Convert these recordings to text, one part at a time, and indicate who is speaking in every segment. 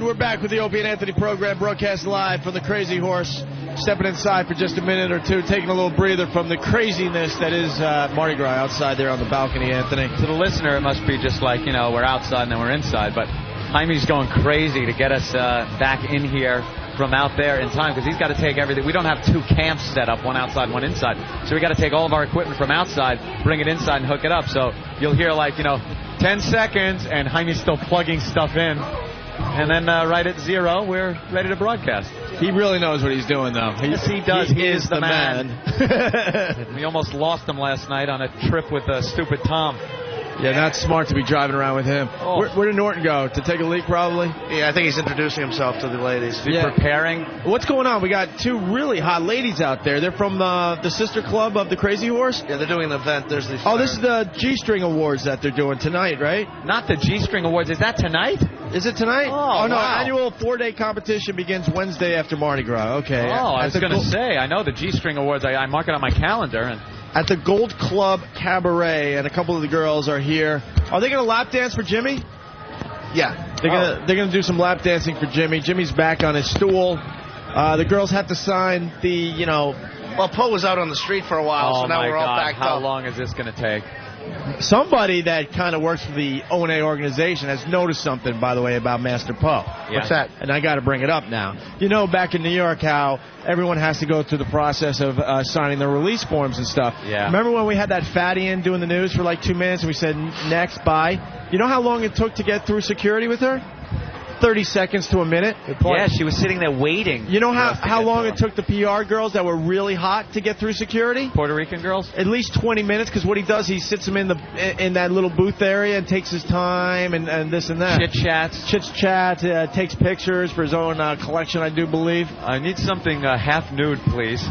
Speaker 1: we're back with the Opie and Anthony program, broadcast live from the Crazy Horse. Stepping inside for just a minute or two, taking a little breather from the craziness that is Mardi Gras outside there on the balcony, Anthony.
Speaker 2: To the listener, it must be just like, we're outside and then we're inside, but Jaime's going crazy to get us back in here from out there in time, because he's got to take everything. We don't have two camps set up, one outside, one inside, so we got to take all of our equipment from outside, bring it inside, and hook it up. So you'll hear 10 seconds, and Jaime's still plugging stuff in. And then right at 0, we're ready to broadcast.
Speaker 1: He really knows what he's doing, though.
Speaker 2: Yes, he does. He is the man. We almost lost him last night on a trip with Stupid Tom.
Speaker 1: Yeah, not smart to be driving around with him.
Speaker 2: Oh.
Speaker 1: Where did Norton go? To take a leak, probably?
Speaker 3: Yeah, I think he's introducing himself to the ladies.
Speaker 2: He's preparing.
Speaker 1: What's going on? We got two really hot ladies out there. They're from the sister club of the Crazy Horse?
Speaker 3: Yeah, they're doing an event. There's the
Speaker 1: this is the G-String Awards that they're doing tonight, right?
Speaker 2: Not the G-String Awards. Is that tonight?
Speaker 1: Is it tonight?
Speaker 2: Oh,
Speaker 1: no.
Speaker 2: Wow.
Speaker 1: Annual 4-day competition begins Wednesday after Mardi Gras. Okay.
Speaker 2: Oh, I was going to say, I know the G-String Awards. I mark it on my calendar. And
Speaker 1: at the Gold Club Cabaret, and a couple of the girls are here. Are they going to lap dance for Jimmy?
Speaker 3: Yeah.
Speaker 1: They're gonna do some lap dancing for Jimmy. Jimmy's back on his stool. The girls have to sign the,
Speaker 3: Well, Poe was out on the street for a while, so now we're all backed up.
Speaker 2: How long is this going to take?
Speaker 1: Somebody that kind of works for the O&A organization has noticed something, by the way, about Master Poe.
Speaker 2: Yeah.
Speaker 3: What's that?
Speaker 1: And I got to bring it up now. Back in New York, how everyone has to go through the process of signing the release forms and stuff.
Speaker 2: Yeah.
Speaker 1: Remember when we had that fatty in doing the news for 2 minutes and we said, next, bye? You know how long it took to get through security with her? 30 seconds to a minute.
Speaker 2: Yeah, she was sitting there waiting.
Speaker 1: You know how long it took the PR girls that were really hot to get through security?
Speaker 2: Puerto Rican girls?
Speaker 1: At least 20 minutes, because what he does, he sits them in that little booth area and takes his time and this and that.
Speaker 2: Chit-chat,
Speaker 1: takes pictures for his own collection, I do believe.
Speaker 2: I need something half nude, please.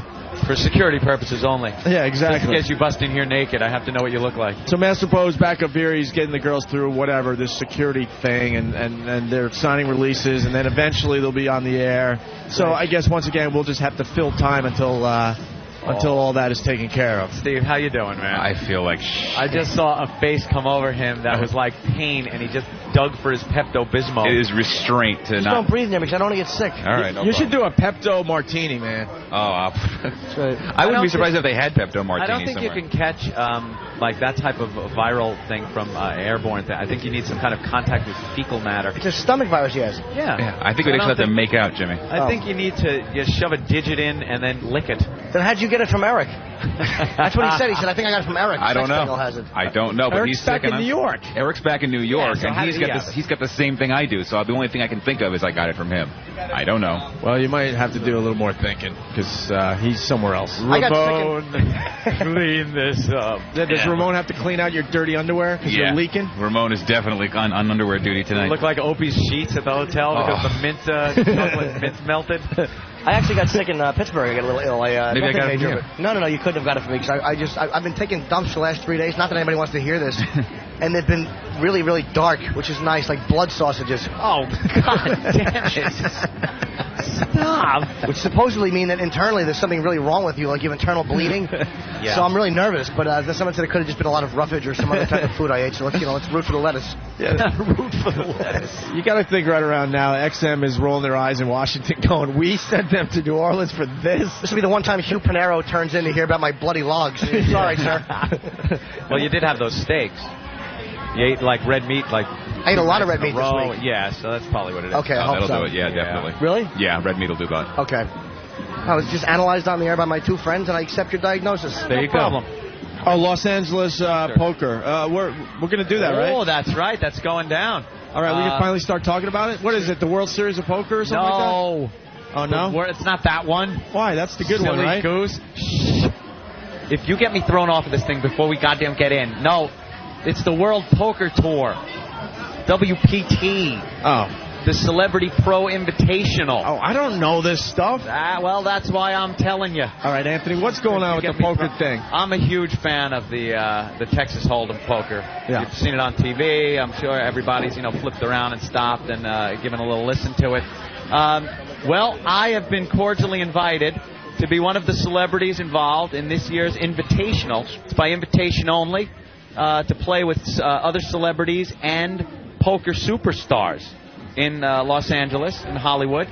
Speaker 2: For security purposes only.
Speaker 1: Yeah, exactly.
Speaker 2: Just in case you bust in here naked, I have to know what you look like.
Speaker 1: So Master Poe's back up here. He's getting the girls through whatever, this security thing, and they're signing releases, and then eventually they'll be on the air. So I guess, once again, we'll just have to fill time until all that is taken care of.
Speaker 2: Steve, how you doing, man?
Speaker 4: I feel like shit.
Speaker 2: I just saw a face come over him that was like pain, and he just dug for his Pepto-Bismol.
Speaker 4: It is restraint to
Speaker 3: Just
Speaker 4: not...
Speaker 3: don't breathe near me because I don't want to get sick.
Speaker 4: All right,
Speaker 1: You should do a Pepto Martini, man.
Speaker 4: Oh, I wouldn't be surprised if they had Pepto Martini
Speaker 2: I don't think
Speaker 4: somewhere.
Speaker 2: you can catch that type of viral thing from airborne thing. I think you need some kind of contact with fecal matter.
Speaker 3: It's a stomach virus he has.
Speaker 2: Yeah.
Speaker 4: I think we just have to make out, Jimmy.
Speaker 2: I think you need to just shove a digit in and then lick it.
Speaker 3: Then how'd you get it from Eric? That's what he said. He said, I think I got it from Eric.
Speaker 4: I don't
Speaker 3: Sex
Speaker 4: know.
Speaker 3: Has it.
Speaker 4: I don't know, but
Speaker 1: Eric's
Speaker 4: he's
Speaker 1: back
Speaker 4: sick
Speaker 1: in New York.
Speaker 4: Eric's back in New York,
Speaker 2: so
Speaker 4: and he's got the same thing I do. So the only thing I can think of is I got it from him. I don't know.
Speaker 1: Well, you might have to do a little more thinking, because he's somewhere else.
Speaker 3: I got
Speaker 1: Ramon,
Speaker 2: clean this up.
Speaker 1: Does Ramon have to clean out your dirty underwear because you're leaking?
Speaker 4: Ramon is definitely on underwear duty tonight.
Speaker 2: Look like Opie's sheets at the hotel because the mint melted.
Speaker 3: I actually got sick in Pittsburgh. I got a little ill.
Speaker 4: Maybe I got it from you.
Speaker 3: No, you couldn't have got it from me because I've been taking dumps the last 3 days. Not that anybody wants to hear this. And they've been really, really dark, which is nice, like blood sausages.
Speaker 2: Oh, God damn it. Stop.
Speaker 3: Which supposedly mean that internally there's something really wrong with you, like you have internal bleeding.
Speaker 2: Yeah.
Speaker 3: So I'm really nervous, but someone said it could have just been a lot of roughage or some other type of food I ate. So let's root for the lettuce.
Speaker 1: Yeah, root for the lettuce. You got to think right around now, XM is rolling their eyes in Washington going, we sent them to New Orleans for this?
Speaker 3: This will be the one time Hugh Panero turns in to hear about my bloody logs. Sorry, sir.
Speaker 2: Well, you did have those steaks. You ate like red meat, like...
Speaker 3: I ate a lot of red meat this week.
Speaker 2: Yeah, so that's probably what it is.
Speaker 3: Okay, I hope
Speaker 4: that'll
Speaker 3: so.
Speaker 4: do it. Yeah, definitely.
Speaker 3: Really?
Speaker 4: Yeah, red meat will do that.
Speaker 3: Okay. I was just analyzed on the air by my two friends, and I accept your diagnosis.
Speaker 2: There you go.
Speaker 1: Oh, Los Angeles poker. We're going to do that, right?
Speaker 2: Oh, that's right. That's going down.
Speaker 1: All right, we can finally start talking about it? What is it, the World Series of Poker or something like that? Oh, no?
Speaker 2: It's not that one.
Speaker 1: Why? That's the good one, right?
Speaker 2: Silly goose. Shh. If you get me thrown off of this thing before we goddamn get in. No, it's the World Poker Tour. WPT.
Speaker 1: Oh.
Speaker 2: The Celebrity Pro Invitational.
Speaker 1: Oh, I don't know this stuff.
Speaker 2: Well, that's why I'm telling you.
Speaker 1: All right, Anthony, what's going on with the poker thing?
Speaker 2: I'm a huge fan of the Texas Hold'em poker.
Speaker 1: Yeah.
Speaker 2: You've seen it on TV. I'm sure everybody's flipped around and stopped and given a little listen to it. Well, I have been cordially invited to be one of the celebrities involved in this year's Invitational. It's by invitation only, to play with other celebrities and poker superstars. in Los Angeles, in Hollywood,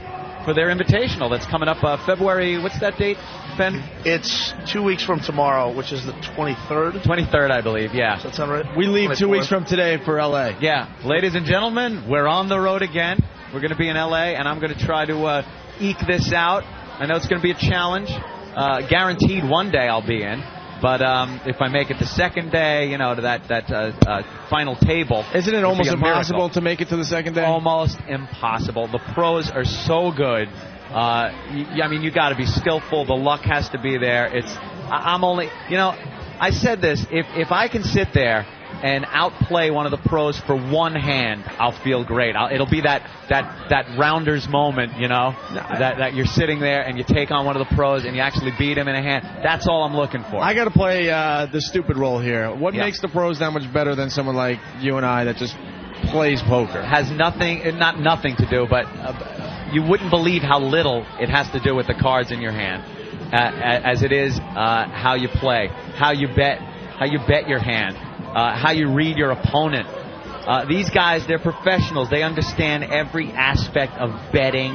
Speaker 2: for their invitational that's coming up February. What's that date, Ben?
Speaker 3: It's 2 weeks from tomorrow, which is the 23rd.
Speaker 2: 23rd, I believe, yeah.
Speaker 3: Does that sound right?
Speaker 1: We leave 2 weeks
Speaker 3: 24th.
Speaker 1: from today for L.A.
Speaker 2: Yeah. Ladies and gentlemen, we're on the road again. We're going to be in L.A., and I'm going to try to eke this out. I know it's going to be a challenge. Guaranteed one day I'll be in. But if I make it the second day, you know, to that final table.
Speaker 1: Isn't it almost
Speaker 2: be a
Speaker 1: impossible
Speaker 2: miracle.
Speaker 1: to make it to the second day?
Speaker 2: Almost impossible. The pros are so good. I mean, you got to be skillful. The luck has to be there. I'm only, you know, I said this. If I can sit there and outplay one of the pros for one hand, I'll feel great. It'll be that rounders moment, you know, that you're sitting there and you take on one of the pros and you actually beat him in a hand. That's all I'm looking for.
Speaker 1: I got to play the stupid role here. What makes the pros that much better than someone like you and I that just plays poker?
Speaker 2: Has nothing, not nothing to do, but you wouldn't believe how little it has to do with the cards in your hand, as it is how you play, how you bet your hand. How you read your opponent. These guys, they're professionals. They understand every aspect of betting,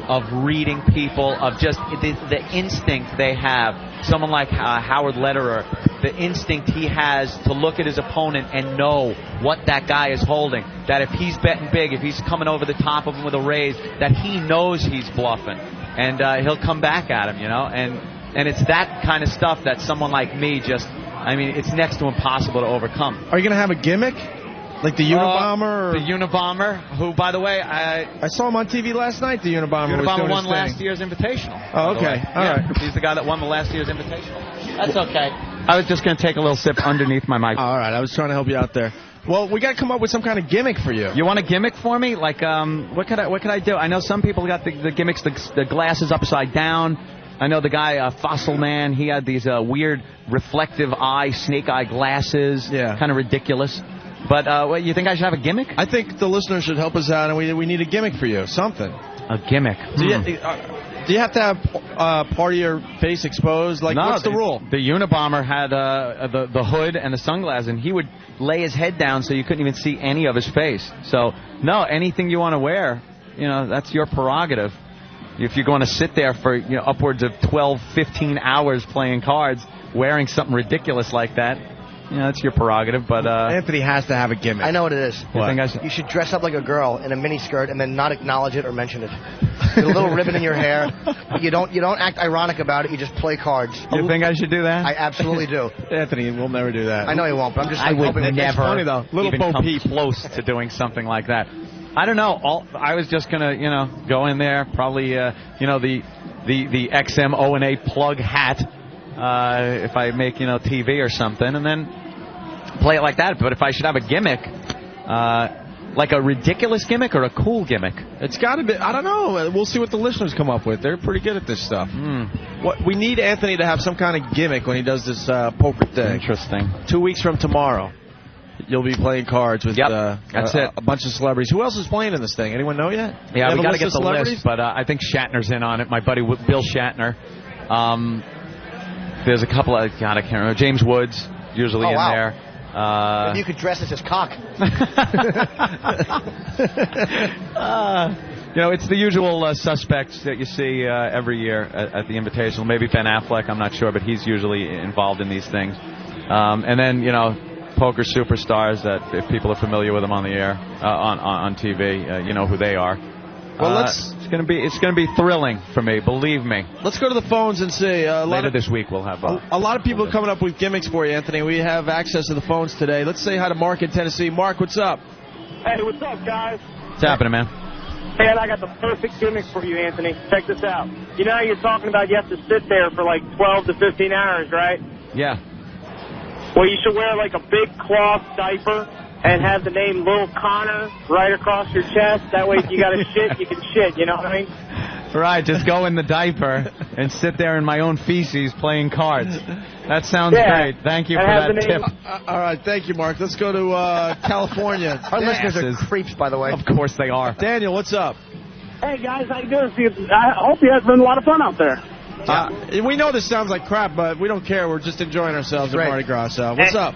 Speaker 2: of reading people, of just the instinct they have. Someone like Howard Lederer, the instinct he has to look at his opponent and know what that guy is holding. That if he's betting big, if he's coming over the top of him with a raise, that he knows he's bluffing. And he'll come back at him, you know. And it's that kind of stuff that someone like me just... I mean, it's next to impossible to overcome.
Speaker 1: Are you going to have a gimmick? Like the Unabomber?
Speaker 2: The Unabomber, who, by the way, I
Speaker 1: saw him on TV last night, the Unabomber.
Speaker 2: Unabomber won last year's Invitational.
Speaker 1: Oh, okay. All right.
Speaker 2: He's the guy that won the last year's Invitational. That's okay. I was just going to take a little sip underneath my mic.
Speaker 1: All right. I was trying to help you out there. Well, we got to come up with some kind of gimmick for you.
Speaker 2: You want a gimmick for me? Like, what could I do? I know some people got the gimmicks, the glasses upside down. I know the guy, Fossil Man, he had these weird reflective eye, snake eye glasses. Yeah. Kind of ridiculous. But what, you think I should have a gimmick?
Speaker 1: I think the listeners should help us out, and we need a gimmick for you. Something.
Speaker 2: A gimmick.
Speaker 1: Do you have to have part of your face exposed? Like, what's the rule?
Speaker 2: The Unabomber had the hood and the sunglasses, and he would lay his head down so you couldn't even see any of his face. So, no, anything you want to wear, you know, that's your prerogative. If you're going to sit there for upwards of 12, 15 hours playing cards, wearing something ridiculous like that, that's your prerogative. But
Speaker 1: Anthony has to have a gimmick.
Speaker 3: I know what it is. You should dress up like a girl in a miniskirt and then not acknowledge it or mention it. Get a little ribbon in your hair. You don't act ironic about it. You just play cards.
Speaker 2: You think I should do that?
Speaker 3: I absolutely do.
Speaker 1: Anthony will never do that.
Speaker 3: I know he won't, but I'm just
Speaker 2: I would never
Speaker 1: funny, though. Little
Speaker 2: even come close to doing something like that. I don't know. I was just gonna, go in there, probably, the XM O&A plug hat, if I make, TV or something, and then play it like that. But if I should have a gimmick, like a ridiculous gimmick or a cool gimmick,
Speaker 1: it's got to be. I don't know. We'll see what the listeners come up with. They're pretty good at this stuff. What we need Anthony to have some kind of gimmick when he does this poker thing.
Speaker 2: Interesting.
Speaker 1: 2 weeks from tomorrow. You'll be playing cards with
Speaker 2: that's it.
Speaker 1: A bunch of celebrities. Who else is playing in this thing? Anyone know yet?
Speaker 2: Yeah, we got to get the list, but I think Shatner's in on it. My buddy Bill Shatner. There's a couple of, God, I can't remember. James Woods, usually in there.
Speaker 3: Maybe you could dress as his cock.
Speaker 2: It's the usual suspects that you see every year at the Invitational. Maybe Ben Affleck, I'm not sure, but he's usually involved in these things. And then, poker superstars that if people are familiar with them on the air, on TV, you know who they are.
Speaker 1: Well,
Speaker 2: it's gonna be thrilling for me, believe me.
Speaker 1: Let's go to the phones and see.
Speaker 2: Later this week we'll have
Speaker 1: a lot of people coming up with gimmicks for you, Anthony. We have access to the phones today. Let's say hi to Mark in Tennessee. Mark, what's up?
Speaker 5: Hey, what's up, guys?
Speaker 2: What's happening, man?
Speaker 5: Man, I got the perfect gimmick for you, Anthony. Check this out. You know how you're talking about you have to sit there for like 12 to 15 hours, right?
Speaker 2: Yeah.
Speaker 5: Well, you should wear like a big cloth diaper and have the name Little Connor right across your chest. That way if you got to shit, you can shit, you know what I mean?
Speaker 2: Right, just go in the diaper and sit there in my own feces playing cards. That sounds great. Thank you for that tip.
Speaker 1: All right, thank you, Mark. Let's go to California.
Speaker 3: Our listeners are creeps, by the way.
Speaker 2: Of course they are.
Speaker 1: Daniel, what's up?
Speaker 5: Hey, guys, how you doing? I hope you guys having a lot of fun out there.
Speaker 1: We know this sounds like crap, but we don't care. We're just enjoying ourselves at Mardi Gras. So, what's up?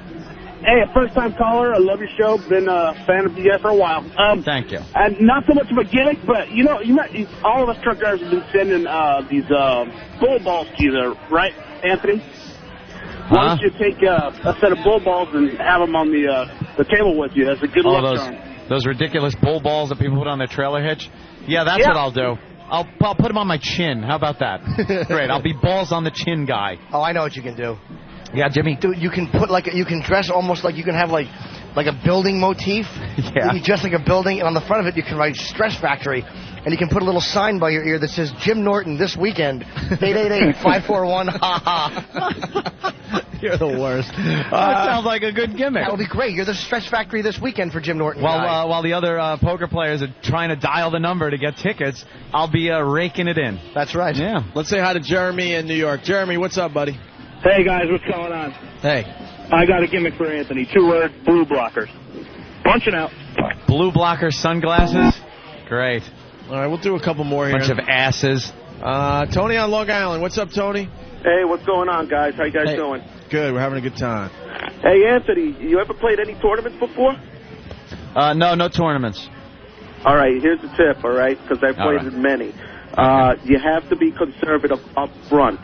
Speaker 5: Hey, a first-time caller. I love your show. Been a fan of you guys for a while.
Speaker 2: Thank you.
Speaker 5: And not so much of a gimmick, but, all of us truck drivers have been sending these bull balls to you there, right, Anthony? Why don't you take a set of bull balls and have them on the table with you as a good luck charm?
Speaker 2: Those ridiculous bull balls that people put on their trailer hitch? Yeah, that's what I'll do. I'll put them on my chin. How about that? Great. I'll be balls on the chin guy.
Speaker 3: Oh, I know what you can do.
Speaker 2: Yeah, Jimmy.
Speaker 3: Dude, you can put you can dress almost like you can have like a building motif.
Speaker 2: Yeah.
Speaker 3: You dress like a building, and on the front of it you can write Stress Factory, and you can put a little sign by your ear that says Jim Norton this weekend, 888-541 ha ha.
Speaker 1: You're the worst.
Speaker 2: That sounds like a good gimmick.
Speaker 3: That'll be great. You're the Stress Factory this weekend for Jim Norton.
Speaker 2: While the other poker players are trying to dial the number to get tickets, I'll be raking it in.
Speaker 3: That's right.
Speaker 2: Yeah.
Speaker 1: Let's say hi to Jeremy in New York. Jeremy, what's up, buddy?
Speaker 5: Hey, guys, what's going on?
Speaker 1: Hey.
Speaker 5: I got a gimmick for Anthony. 2-word, blue blockers. Punching out.
Speaker 2: Blue blocker sunglasses? Great.
Speaker 1: All right, we'll do a couple more here.
Speaker 2: Bunch of asses.
Speaker 1: Tony on Long Island. What's up, Tony?
Speaker 5: Hey, what's going on, guys? How you guys doing?
Speaker 1: Good. We're having a good time.
Speaker 5: Hey, Anthony, you ever played any tournaments before?
Speaker 2: No tournaments.
Speaker 5: All right, here's the tip, all right, because I've played in many. You have to be conservative up front.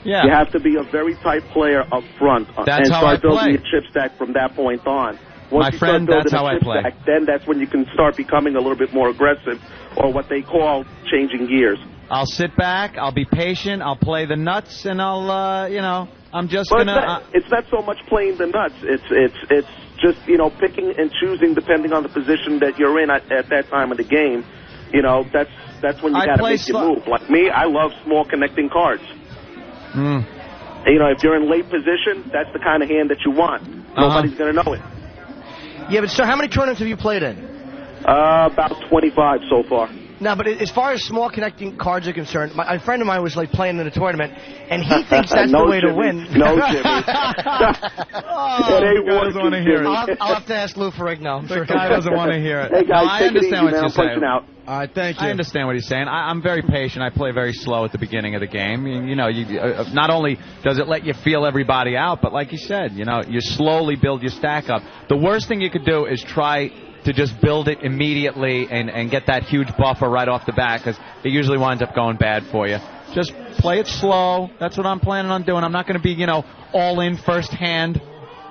Speaker 2: Yeah.
Speaker 5: You have to be a very tight player up front.
Speaker 2: That's
Speaker 5: and
Speaker 2: how I
Speaker 5: start building
Speaker 2: play.
Speaker 5: your chip stack from that point on.
Speaker 2: My friend, that's how I play.
Speaker 5: Stack, then that's when you can start becoming a little bit more aggressive, or what they call changing gears.
Speaker 2: I'll sit back, I'll be patient, I'll play the nuts, and I'll, I'm just going to...
Speaker 5: It's not so much playing the nuts. It's just, picking and choosing depending on the position that you're in at that time of the game. That's when you got to make your move. Like me, I love small connecting cards. If you're in late position, that's the kind of hand that you want. Nobody's going to know it.
Speaker 3: Yeah, but so how many tournaments have you played in?
Speaker 5: About 25 so far.
Speaker 3: No, but as far as small connecting cards are concerned, a friend of mine was playing in a tournament, and he thinks that's the way to win.
Speaker 5: No, Jimmy.
Speaker 2: It doesn't want to hear it.
Speaker 3: I'll have to ask Lou Ferrigno.
Speaker 2: The guy doesn't want to hear it.
Speaker 5: Hey, guys,
Speaker 2: I understand what you're saying.
Speaker 5: Out.
Speaker 1: All right, thank you.
Speaker 2: I understand what he's saying. I'm very patient. I play very slow at the beginning of the game. Not only does it let you feel everybody out, but like you said, you slowly build your stack up. The worst thing you could do is try to just build it immediately and get that huge buffer right off the bat, because it usually winds up going bad for you. Just play it slow. That's what I'm planning on doing. I'm not going to be, all in first hand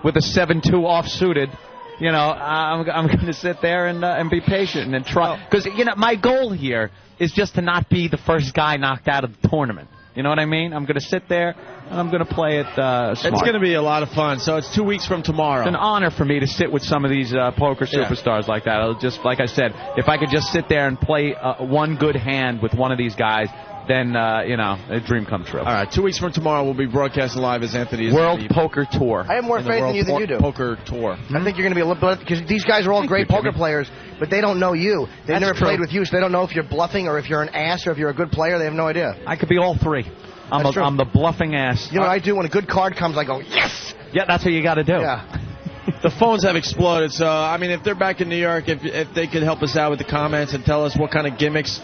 Speaker 2: with a 7-2 off-suited. I'm going to sit there and be patient and try. Because, my goal here is just to not be the first guy knocked out of the tournament. You know what I mean? I'm going to sit there, and I'm going to play it smart.
Speaker 1: It's going to be a lot of fun. So it's 2 weeks from tomorrow.
Speaker 2: It's an honor for me to sit with some of these poker superstars like that. I'll just, like I said, if I could just sit there and play one good hand with one of these guys, then, a dream come true.
Speaker 1: All right, 2 weeks from tomorrow, we'll be broadcasting live as Anthony's
Speaker 2: World Poker Tour.
Speaker 3: I have more faith in you than you do.
Speaker 1: Poker Tour.
Speaker 3: I think you're going to be a little bit, because these guys are all great poker players, but they don't know you. They've never played with you, so they don't know if you're bluffing or if you're an ass or if you're a good player. They have no idea.
Speaker 2: I could be all three. I'm the bluffing ass.
Speaker 3: You know what I do when a good card comes? I go, yes!
Speaker 2: Yeah, that's what you got to do.
Speaker 3: Yeah.
Speaker 1: The phones have exploded, so, if they're back in New York, if they could help us out with the comments and tell us what kind of gimmicks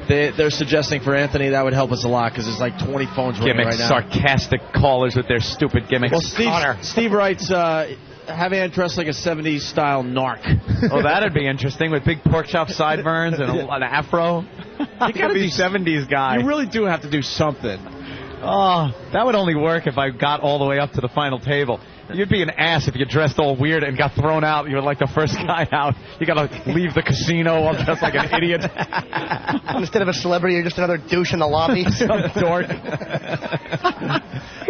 Speaker 1: they're suggesting for Anthony, that would help us a lot, because there's like 20 phones ringing right now.
Speaker 2: Sarcastic callers with their stupid gimmicks.
Speaker 1: Well, Steve writes, have Ann dressed like a 70s style narc.
Speaker 2: Oh, that'd be interesting, with big pork chop sideburns and an afro. You gotta be 70s guy.
Speaker 1: You really do have to do something.
Speaker 2: Oh, that would only work if I got all the way up to the final table. You'd be an ass if you dressed all weird and got thrown out. You were like the first guy out. You got to leave the casino all dressed like an idiot.
Speaker 3: Instead of a celebrity, you're just another douche in the lobby.
Speaker 2: Some dork.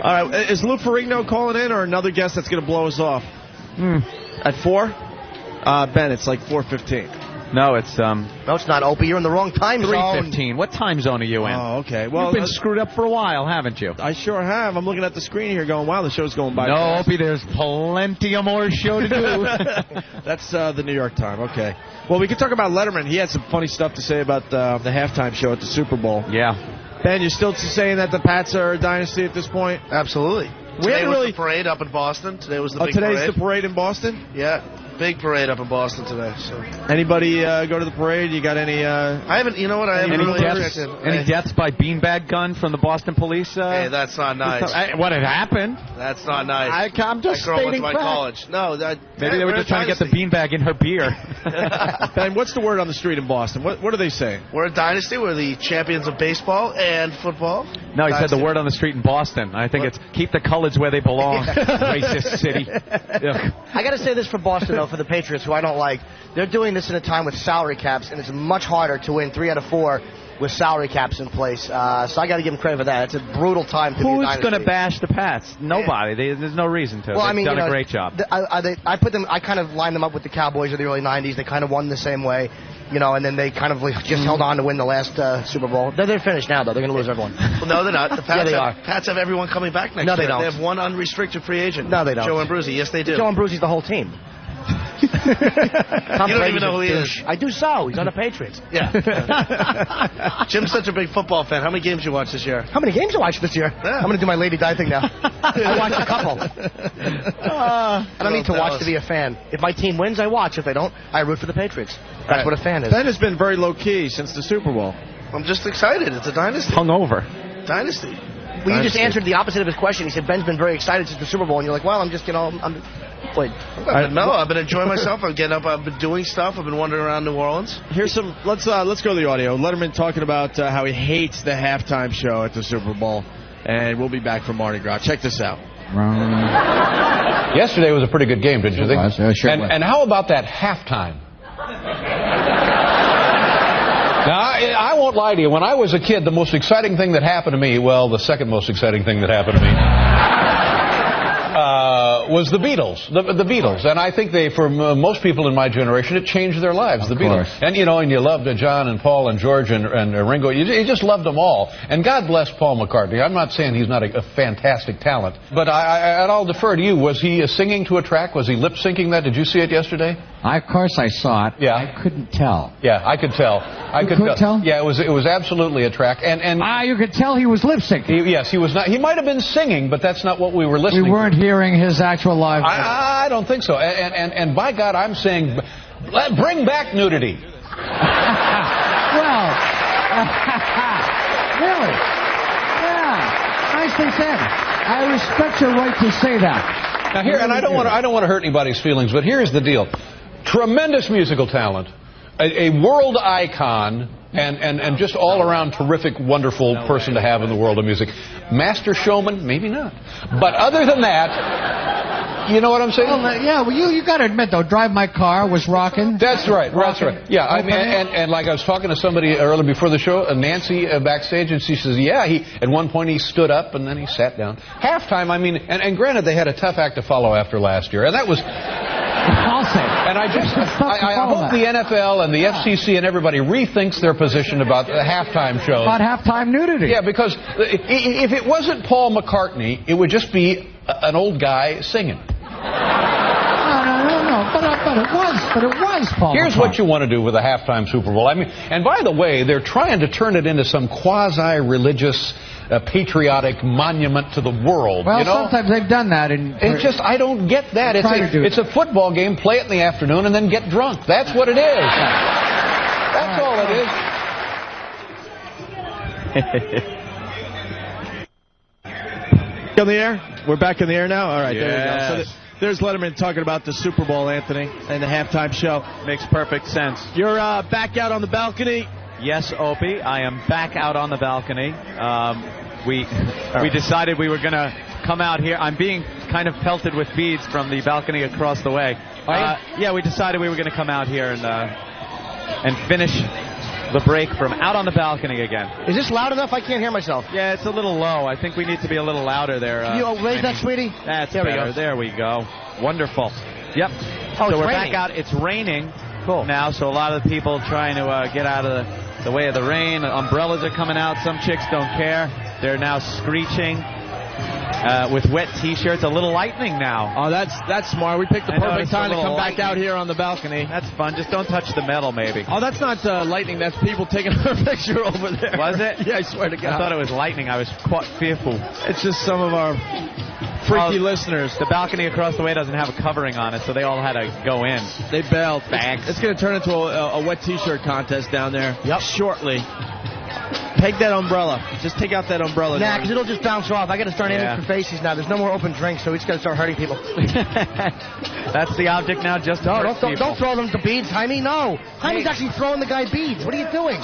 Speaker 1: All right, is Lou Ferrigno calling in or another guest that's going to blow us off? At 4? Ben, it's like 4:15.
Speaker 2: No, it's
Speaker 3: No, it's not, Opie. You're in the wrong time zone.
Speaker 2: 3:15. What time zone are you in?
Speaker 1: Oh, okay. Well,
Speaker 2: you've been screwed up for a while, haven't you?
Speaker 1: I sure have. I'm looking at the screen here going, wow, the show's going by.
Speaker 2: No,
Speaker 1: fast.
Speaker 2: Opie, there's plenty of more show to do.
Speaker 1: That's the New York time. Okay. Well, we could talk about Letterman. He had some funny stuff to say about the halftime show at the Super Bowl.
Speaker 2: Yeah.
Speaker 1: Ben, you're still saying that the Pats are a dynasty at this point?
Speaker 6: Absolutely. Today was the parade up in Boston. Today was the big parade.
Speaker 1: Today's the parade in Boston?
Speaker 6: Yeah. Big parade up in Boston today. So.
Speaker 1: Anybody go to the parade? You got any?
Speaker 6: I haven't. You know what? I haven't really checked it.
Speaker 2: Any deaths by beanbag gun from the Boston police?
Speaker 6: Hey, that's not nice.
Speaker 2: What had happened?
Speaker 6: That's not nice.
Speaker 1: I'm just
Speaker 6: that girl went
Speaker 1: stating
Speaker 6: to my
Speaker 1: fact.
Speaker 6: college. No,
Speaker 2: maybe they were just trying to get the beanbag in her beer.
Speaker 1: Ben, what's the word on the street in Boston? What are they saying?
Speaker 6: We're a dynasty. We're the champions of baseball and football.
Speaker 2: No, he said the word on the street in Boston. I think it's keep the colors where they belong. Racist city. Ugh.
Speaker 3: I got to say this for Boston, though, for the Patriots, who I don't like. They're doing this in a time with salary caps, and it's much harder to win 3 out of 4 with salary caps in place. So I got to give them credit for that. It's a brutal time to be a dynasty.
Speaker 2: Who's going to bash the Pats? Nobody. There's no reason to.
Speaker 3: Well,
Speaker 2: They've done a great job.
Speaker 3: I kind of lined them up with the Cowboys of the early 90s. They kind of won the same way. And then they kind of just held on to win the last Super Bowl. They're finished now, though. They're going to lose everyone.
Speaker 6: Well, no, they're not. The Pats,
Speaker 3: they are.
Speaker 6: Pats have everyone coming back next year.
Speaker 3: No, they don't.
Speaker 6: They have one unrestricted free agent.
Speaker 3: No, they don't.
Speaker 6: Joe Ambruzzi. Yes, they do.
Speaker 3: Joe Ambruzzi's the whole team.
Speaker 6: You don't even know who he is.
Speaker 3: I do so. He's on the Patriots.
Speaker 6: Yeah. Jim's such a big football fan. How many games you watch this year?
Speaker 3: How many games you watch this year?
Speaker 6: Yeah.
Speaker 3: I'm going to do my Lady Di thing now. I watch a couple. I don't need to watch to be a fan. If my team wins, I watch. If they don't, I root for the Patriots. That's what a fan is.
Speaker 1: Ben has been very low-key since the Super Bowl.
Speaker 6: I'm just excited. It's a dynasty.
Speaker 2: Hungover.
Speaker 6: Dynasty.
Speaker 3: Well, you just answered the opposite of his question. He said Ben's been very excited since the Super Bowl, and you're like, well, I'm just, wait.
Speaker 6: No, I've been enjoying myself. I'm getting up. I've been doing stuff. I've been wandering around New Orleans.
Speaker 1: Here's some. Let's go to the audio. Letterman talking about how he hates the halftime show at the Super Bowl, and we'll be back from Mardi Gras. Check this out.
Speaker 7: Yesterday was a pretty good game, didn't you think?
Speaker 8: Sure.
Speaker 7: And how about that halftime? Now, I won't lie to you. When I was a kid, the most exciting thing that happened to me, well, the second most exciting thing that happened to me, was the Beatles. The Beatles. And I think for most people in my generation, it changed their lives, the Beatles. And, and you loved John and Paul and George and Ringo. You just loved them all. And God bless Paul McCartney. I'm not saying he's not a fantastic talent. But I'll defer to you. Was he singing to a track? Was he lip-syncing that? Did you see it yesterday?
Speaker 8: Of course I saw it.
Speaker 7: Yeah.
Speaker 8: I couldn't tell.
Speaker 7: Yeah, I could tell.
Speaker 8: You could tell?
Speaker 7: Yeah, it was absolutely a track. And
Speaker 8: you could tell he was lip-syncing.
Speaker 7: Yes, he was not. He might have been singing, but that's not what we were listening to.
Speaker 8: We weren't hearing his actual live.
Speaker 7: I don't think so. And by God, I'm saying, bring back nudity.
Speaker 8: Well, really? Yeah, nicely said. I respect your right to say that.
Speaker 7: Now here, and I don't want to hurt anybody's feelings, but here's the deal: tremendous musical talent, a world icon, and just all around terrific, wonderful person to have in the world of music. Master showman, maybe not, but other than that, you know what I'm saying?
Speaker 8: Well, you got to admit though, Drive My Car was rocking.
Speaker 7: That's right. That's right. Yeah, I mean, and like I was talking to somebody earlier before the show, Nancy backstage, and she says, yeah, at one point he stood up and then he sat down. Halftime, I mean, and granted they had a tough act to follow after last year, and that was.
Speaker 8: I'll say.
Speaker 7: And I hope the NFL and the FCC and everybody rethinks their position about the halftime shows.
Speaker 8: About halftime nudity.
Speaker 7: Yeah, because if it wasn't Paul McCartney, it would just be an old guy singing.
Speaker 8: No. But it was Paul.
Speaker 7: Here's what you want to do with a halftime Super Bowl. I mean, and by the way, they're trying to turn it into some quasi-religious, patriotic monument to the world.
Speaker 8: Well, sometimes they've done that.
Speaker 7: It's just, I don't get that. It's a football game, play it in the afternoon, and then get drunk. That's what it is. That's all it is.
Speaker 1: On the air? We're back in the air now? All right,
Speaker 2: yes.
Speaker 1: There we go. So there's Letterman talking about the Super Bowl, Anthony, and the halftime show.
Speaker 2: Makes perfect sense.
Speaker 1: You're back out on the balcony.
Speaker 2: Yes, Opie, I am back out on the balcony. We decided we were going to come out here. I'm being kind of pelted with beads from the balcony across the way. Yeah, we decided we were going to come out here and finish the break from out on the balcony again.
Speaker 3: Is this loud enough? I can't hear myself.
Speaker 2: Yeah, it's a little low. I think we need to be a little louder there.
Speaker 3: Can you raise that, sweetie?
Speaker 2: That's
Speaker 3: there
Speaker 2: better.
Speaker 3: We go.
Speaker 2: There we go. Wonderful. Yep.
Speaker 3: Oh,
Speaker 2: so we're
Speaker 3: raining.
Speaker 2: back out. It's raining
Speaker 3: cool.
Speaker 2: now, so a lot of the people trying to get out of the way of the rain. Umbrellas are coming out. Some chicks don't care. They're now screeching with wet T-shirts. A little lightning now.
Speaker 1: Oh, that's smart. We picked the perfect time to come back out here on the balcony.
Speaker 2: That's fun. Just don't touch the metal, maybe.
Speaker 1: Oh, that's not lightning. That's people taking a picture over there.
Speaker 2: Was it?
Speaker 1: Yeah, I swear to God.
Speaker 2: I thought it was lightning. I was quite fearful.
Speaker 1: It's just some of our freaky listeners.
Speaker 2: The balcony across the way doesn't have a covering on it, so they all had to go in.
Speaker 1: They bailed.
Speaker 2: Bags.
Speaker 1: It's going to turn into a wet T-shirt contest down there.
Speaker 3: Yep.
Speaker 1: Shortly. Take that umbrella. Just take out that umbrella.
Speaker 3: Nah, because it'll just bounce off. I got to start aiming for faces now. There's no more open drinks, so we just got to start hurting people.
Speaker 2: That's the object now, just
Speaker 3: No, don't throw them to beads, Jaime. No. Jaime's actually throwing the guy beads. What are you doing?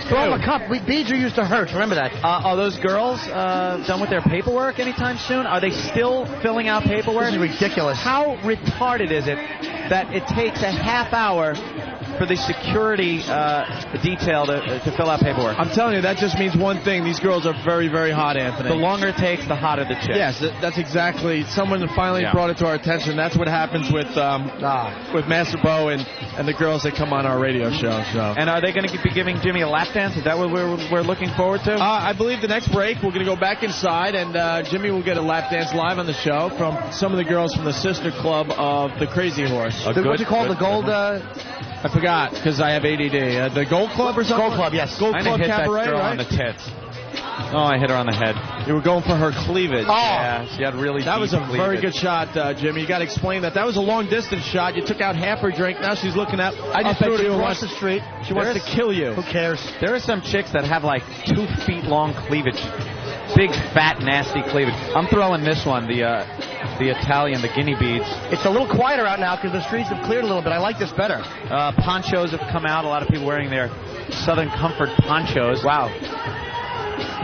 Speaker 3: Throw him a cup. Beads are used to hurt. Remember that.
Speaker 2: Are those girls done with their paperwork anytime soon? Are they still filling out paperwork?
Speaker 3: This is ridiculous.
Speaker 2: How retarded is it that it takes a half hour for the security detail to fill out paperwork?
Speaker 1: I'm telling you, that just means one thing. These girls are very, very hot, Anthony.
Speaker 2: The longer it takes, the hotter the chick.
Speaker 1: Yes, that's exactly. Someone finally brought it to our attention. That's what happens with Master Bo and the girls that come on our radio show. So.
Speaker 2: And are they going to be giving Jimmy a lap dance? Is that what we're looking forward to?
Speaker 1: I believe the next break we're going to go back inside, and Jimmy will get a lap dance live on the show from some of the girls from the sister club of the Crazy Horse.
Speaker 3: What's it called? The Gold...
Speaker 1: I forgot because I have ADD. The Gold Club or something?
Speaker 3: Gold Club, yes.
Speaker 1: Gold Club
Speaker 2: hit
Speaker 1: Cabaret,
Speaker 2: that girl
Speaker 1: right?
Speaker 2: on the tits. Oh, I hit her on the head.
Speaker 1: You were going for her cleavage.
Speaker 3: Oh.
Speaker 2: Yeah, she had really
Speaker 1: That
Speaker 2: deep
Speaker 1: was a
Speaker 2: cleavage.
Speaker 1: very good shot, Jimmy. You got to explain that. That was a long-distance shot. You took out half her drink. Now she's looking at
Speaker 3: I just threw it across
Speaker 1: the
Speaker 3: the street.
Speaker 1: She wants to kill you.
Speaker 3: Who cares?
Speaker 2: There are some chicks that have like 2 feet long cleavage. Big, fat, nasty cleavage. I'm throwing this one, the Italian, the guinea beads.
Speaker 3: It's a little quieter out now because the streets have cleared a little bit. I like this better.
Speaker 2: Ponchos have come out. A lot of people wearing their Southern Comfort ponchos. Wow.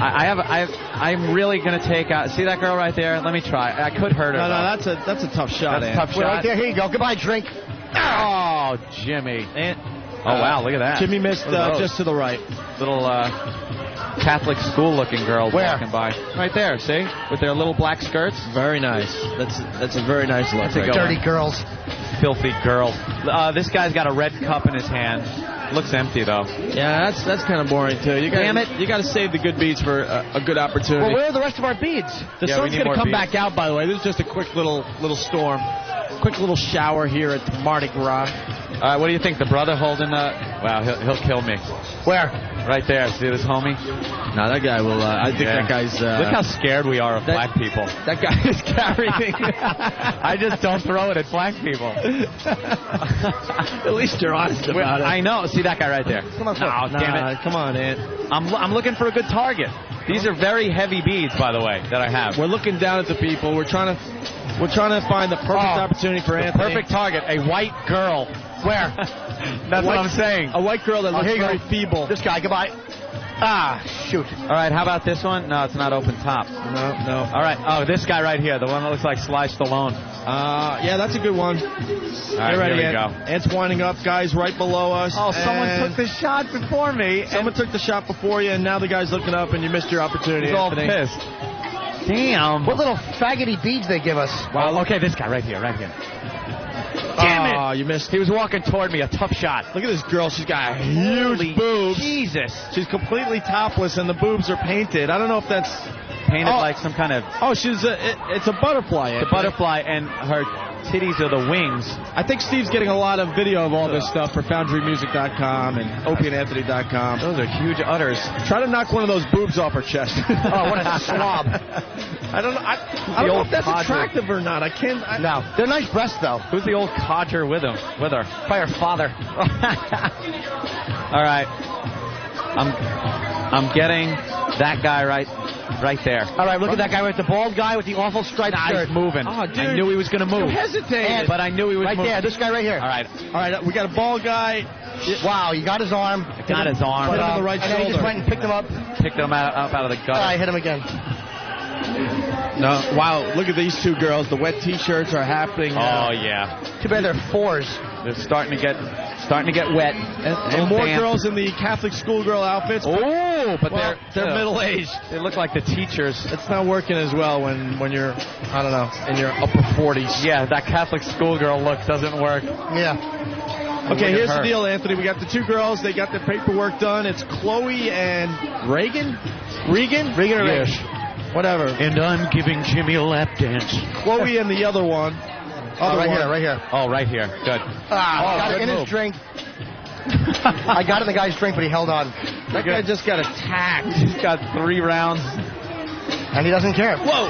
Speaker 2: I'm really going to take out. See that girl right there? Let me try. I could hurt her.
Speaker 1: No, that's a tough shot,
Speaker 2: That's a tough shot.
Speaker 3: Right there. Here you go. Goodbye, drink.
Speaker 2: Oh, Jimmy. Oh, wow. Look at that.
Speaker 1: Jimmy missed just to the right.
Speaker 2: Little Catholic school-looking girls walking by. Right there, see? With their little black skirts.
Speaker 1: Very nice. That's a very nice look.
Speaker 3: Dirty girls.
Speaker 2: Filthy girl. This guy's got a red cup in his hand. Looks empty, though.
Speaker 1: Yeah, that's kind of boring, too.
Speaker 2: Damn it.
Speaker 1: You got to save the good beads for a good opportunity.
Speaker 3: Well, where are the rest of our beads?
Speaker 1: The sun's going to come back out, by the way. This is just a quick little storm. Quick little shower here at Mardi Gras.
Speaker 2: All right, what do you think? The brother holding wow, he'll kill me.
Speaker 3: Where?
Speaker 2: Right there. See this homie?
Speaker 1: No, that guy will. I think that guy's.
Speaker 2: Look how scared we are of black people.
Speaker 1: That guy is carrying.
Speaker 2: I just don't throw it at black people.
Speaker 1: At least you're honest about it.
Speaker 2: I know. See that guy right there?
Speaker 3: Come on,
Speaker 2: damn it.
Speaker 1: Come on, Ant.
Speaker 2: I'm looking for a good target. These are very heavy beads, by the way, that I have.
Speaker 1: We're looking down at the people. We're trying to find the perfect opportunity for Anthony.
Speaker 2: Perfect target. A white girl.
Speaker 3: Where?
Speaker 2: That's what I'm saying.
Speaker 1: A white girl that looks very feeble.
Speaker 3: This guy, goodbye. Ah, shoot.
Speaker 2: All right, how about this one? No, it's not open top.
Speaker 1: No.
Speaker 2: All right. Oh, this guy right here, the one that looks like Sly Stallone.
Speaker 1: Yeah, that's a good one.
Speaker 2: All right,
Speaker 1: Get ready,
Speaker 2: here we go.
Speaker 1: Ant's winding up. Guys right below us.
Speaker 2: Oh, someone took the shot before me.
Speaker 1: Someone took the shot before you, and now the guy's looking up, and you missed your opportunity.
Speaker 2: He's all
Speaker 1: Anthony.
Speaker 2: pissed. Damn.
Speaker 3: What little faggoty beads they give us.
Speaker 2: Wow. Okay, this guy right here. Damn it.
Speaker 1: Oh, you missed.
Speaker 2: He was walking toward me. A tough shot.
Speaker 1: Look at this girl. She's got huge boobs.
Speaker 2: Jesus.
Speaker 1: She's completely topless, and the boobs are painted. I don't know if that's
Speaker 2: painted like some kind of...
Speaker 1: Oh, it's a butterfly.
Speaker 2: The butterfly, and her titties are the wings.
Speaker 1: I think Steve's getting a lot of video of all this stuff for FoundryMusic.com and OpieandAnthony.com.
Speaker 2: Those are huge udders.
Speaker 1: Try to knock one of those boobs off her chest.
Speaker 3: Oh, what a slob.
Speaker 1: I don't know. I don't know if that's attractive or not. I can't.
Speaker 3: No. They're nice breasts, though.
Speaker 2: Who's the old codger with her?
Speaker 3: By her father.
Speaker 2: All right. I'm getting that guy right there.
Speaker 3: All right, look at that guy with the bald guy with the awful striped shirt.
Speaker 2: He's moving.
Speaker 1: Oh, dude.
Speaker 2: I knew he was going to move.
Speaker 1: You hesitated.
Speaker 2: But I knew he was
Speaker 3: right
Speaker 2: moving.
Speaker 3: Right there, this guy right here.
Speaker 2: All right,
Speaker 1: we got a bald guy.
Speaker 3: Wow, you got his arm.
Speaker 2: Got his arm.
Speaker 1: Put him on the right
Speaker 3: and
Speaker 1: shoulder.
Speaker 3: Then he just went and picked him up.
Speaker 2: Picked him up out of the gutter.
Speaker 3: I hit him again.
Speaker 1: No, wow, look at these two girls. The wet T-shirts are happening now.
Speaker 2: Oh, yeah.
Speaker 3: Too bad they're fours.
Speaker 2: They're starting to get wet.
Speaker 1: And more girls in the Catholic schoolgirl outfits.
Speaker 2: Oh, but
Speaker 1: they're middle-aged.
Speaker 2: They look like the teachers.
Speaker 1: It's not working as well when you're, I don't know, in your upper 40s.
Speaker 2: Yeah, that Catholic schoolgirl look doesn't work.
Speaker 3: Yeah.
Speaker 1: Okay, here's the deal, Anthony. We got the two girls. They got their paperwork done. It's Chloe and Regan? Regan or Regan? Whatever.
Speaker 2: And I'm giving Jimmy a lap dance.
Speaker 1: Chloe and the other one.
Speaker 3: Right here.
Speaker 2: Oh, right here. Good.
Speaker 3: Got it in his drink. I got it in the guy's drink, but he held on.
Speaker 1: That guy just got attacked.
Speaker 2: He's got 3 rounds.
Speaker 3: And he doesn't care.
Speaker 1: Whoa.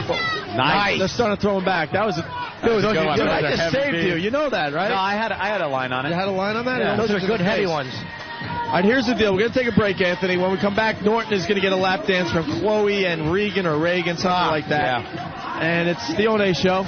Speaker 2: Nice.
Speaker 1: They're starting to throw them back. That was a good one. I just saved you. You know that, right?
Speaker 2: No, I had a line on it.
Speaker 1: You had a line on that?
Speaker 2: Yeah.
Speaker 3: Those are good heavy ones.
Speaker 1: All right, here's the deal. We're going to take a break, Anthony. When we come back, Norton is going to get a lap dance from Chloe and Regan or Reagan, something like that.
Speaker 2: Yeah.
Speaker 1: And it's the One Show.